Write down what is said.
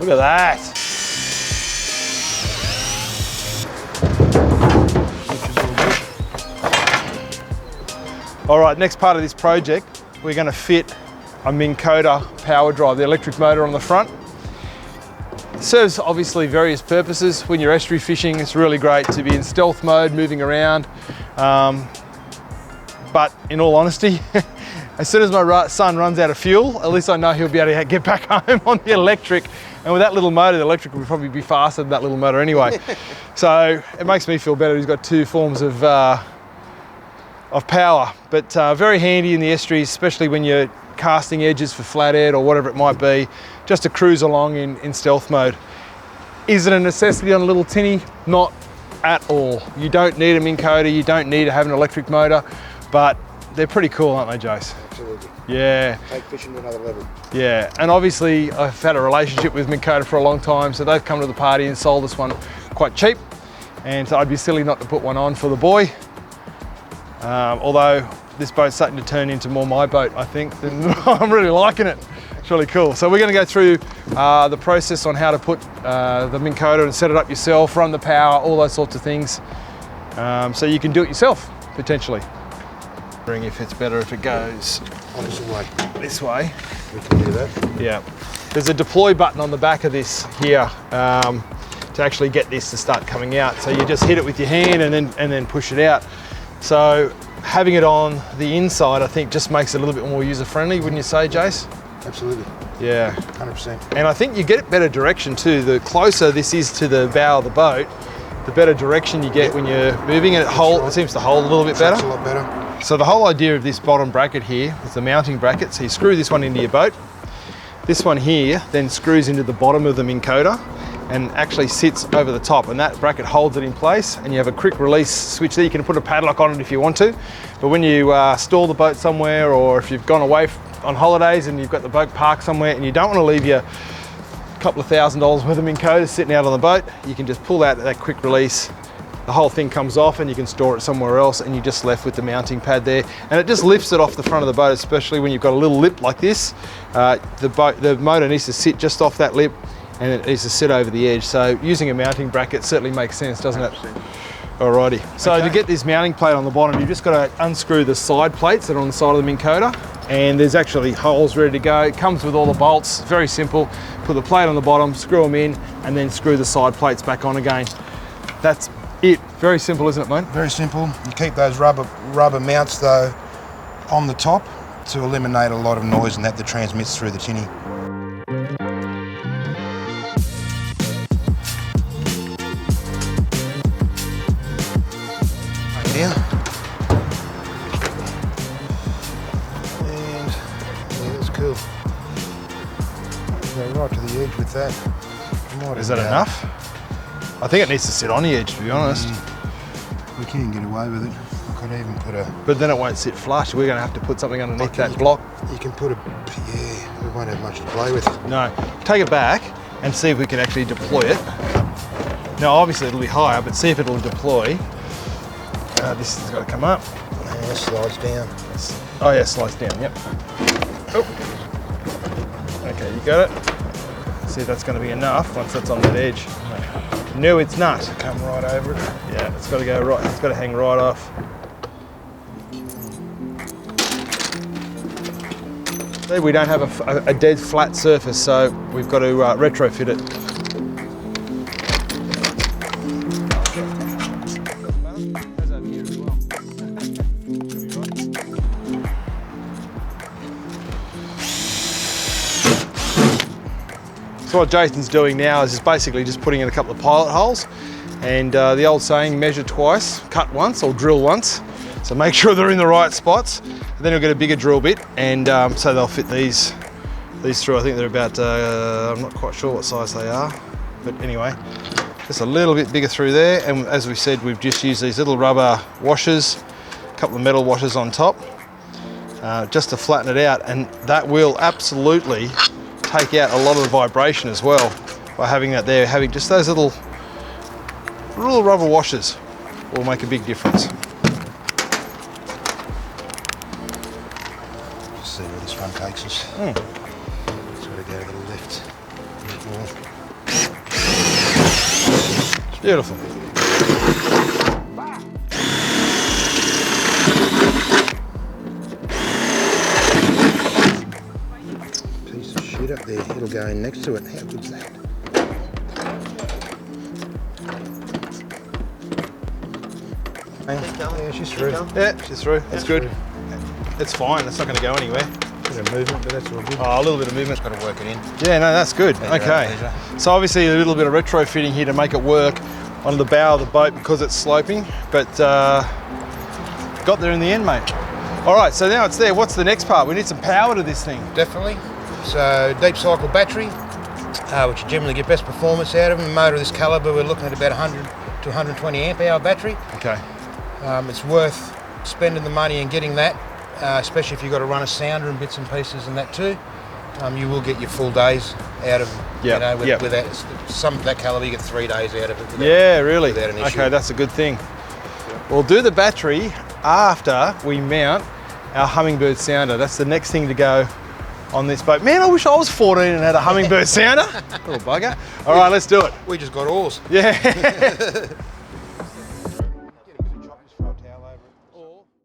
Look at that. All right, next part of this project, we're going to fit a Minn Kota power drive, the electric motor on the front. It serves obviously various purposes. When you're estuary fishing, it's really great to be in stealth mode, moving around. But in all honesty, as soon as my son runs out of fuel, at least I know he'll be able to get back home on the electric. And with that little motor, the electric will probably be faster than that little motor anyway. So it makes me feel better. He's got two forms of power, but very handy in the estuaries, especially when you're casting edges for flathead or whatever it might be, just to cruise along in stealth mode. Is it a necessity on a little tinny? Not at all. You don't need a Minn Kota, you don't need to have an electric motor, but they're pretty cool, aren't they, Jace? Absolutely. Yeah. Take fishing to another level. Yeah, and obviously I've had a relationship with Minn Kota for a long time, so they've come to the party and sold us one quite cheap, and so I'd be silly not to put one on for the boy. Although this boat's starting to turn into more my boat, I think, than I'm really liking it. It's really cool. So we're going to go through the process on how to put the Minn Kota and set it up yourself, run the power, all those sorts of things. So you can do it yourself, potentially. Wondering if it's better if it goes Opposite way. this way. We can do that. Yeah. There's a deploy button on the back of this here to actually get this to start coming out. So you just hit it with your hand and then push it out. So having it on the inside, I think, just makes it a little bit more user-friendly, wouldn't you say, Jace? Absolutely. Yeah. 100%. And I think you get better direction too. The closer this is to the bow of the boat, the better direction you get when you're moving, and it seems to hold a little bit better. It's a lot better. So the whole idea of this bottom bracket here is the mounting bracket. So you screw this one into your boat. This one here then screws into the bottom of the Minn Kota and actually sits over the top, and that bracket holds it in place, and you have a quick release switch there. You can put a padlock on it if you want to, but when you store the boat somewhere, or if you've gone away on holidays and you've got the boat parked somewhere and you don't want to leave your couple of $1,000s worth of Minn Kota sitting out on the boat, you can just pull out that quick release. The whole thing comes off and you can store it somewhere else, and you're just left with the mounting pad there, and it just lifts it off the front of the boat, especially when you've got a little lip like this. The motor needs to sit just off that lip, and it needs to sit over the edge. So using a mounting bracket certainly makes sense, doesn't it? Alrighty. So to get this mounting plate on the bottom, you've just got to unscrew the side plates that are on the side of the Minn Kota, and there's actually holes ready to go. It comes with all the bolts, very simple. Put the plate on the bottom, screw them in, and then screw the side plates back on again. That's it. Very simple, isn't it, mate? Very simple. You keep those rubber mounts though on the top to eliminate a lot of noise and that transmits through the tinny. Now, and yeah, that's cool. Go right to the edge with that. Is that enough? I think it needs to sit on the edge, to be honest. We can get away with it. I could even put a... But then it won't sit flush. We're going to have to put something underneath that block. You can put a... Yeah, we won't have much to play with. No. Take it back and see if we can actually deploy it. Now, obviously it'll be higher, but see if it'll deploy. This has got to come up. And it slides down. Oh yeah, slides down, yep. Oh. Okay, you got it. See if that's going to be enough once that's on that edge. No, it's not. Come right over it. Yeah, it's got to go right, it's got to hang right off. See, we don't have a dead flat surface, so we've got to retrofit it. So what Jason's doing now is just basically just putting in a couple of pilot holes, and the old saying, measure twice, cut once, or drill once. So make sure they're in the right spots, and then you'll get a bigger drill bit, and so they'll fit these through. I think they're about, I'm not quite sure what size they are, but anyway, just a little bit bigger through there. And as we said, we've just used these little rubber washers, a couple of metal washers on top, just to flatten it out, and that will absolutely take out a lot of the vibration as well by having that there. Having just those little rubber washers will make a big difference. Just see where this one takes us. Just got to get a little lift. Beautiful. Piece of shit up there. It'll go in next to it. How good's that? Yeah, she's through. Yeah, she's through. That's good. It's fine. It's not going to go anywhere. Bit of movement, but that's all good. Oh, a little bit of movement. Just got to work it in. Yeah, no, that's good. Pleasure, Okay. pleasure. So obviously a little bit of retrofitting here to make it work on the bow of the boat because it's sloping, but got there in the end, mate. All right, so now it's there. What's the next part? We need some power to this thing. Definitely. So deep cycle battery, which you generally get best performance out of. A motor of this caliber, we're looking at about 100 to 120 amp hour battery. Okay. It's worth spending the money and getting that, especially if you've got to run a sounder and bits and pieces and that too. You will get your full days out of, with that. Some of that caliber, you get 3 days out of it. Yeah, really? Without an issue. Okay, that's a good thing. We'll do the battery after we mount our Hummingbird sounder. That's the next thing to go on this boat. Man, I wish I was 14 and had a Hummingbird sounder. Little bugger. All right, let's do it. We just got oars. Yeah.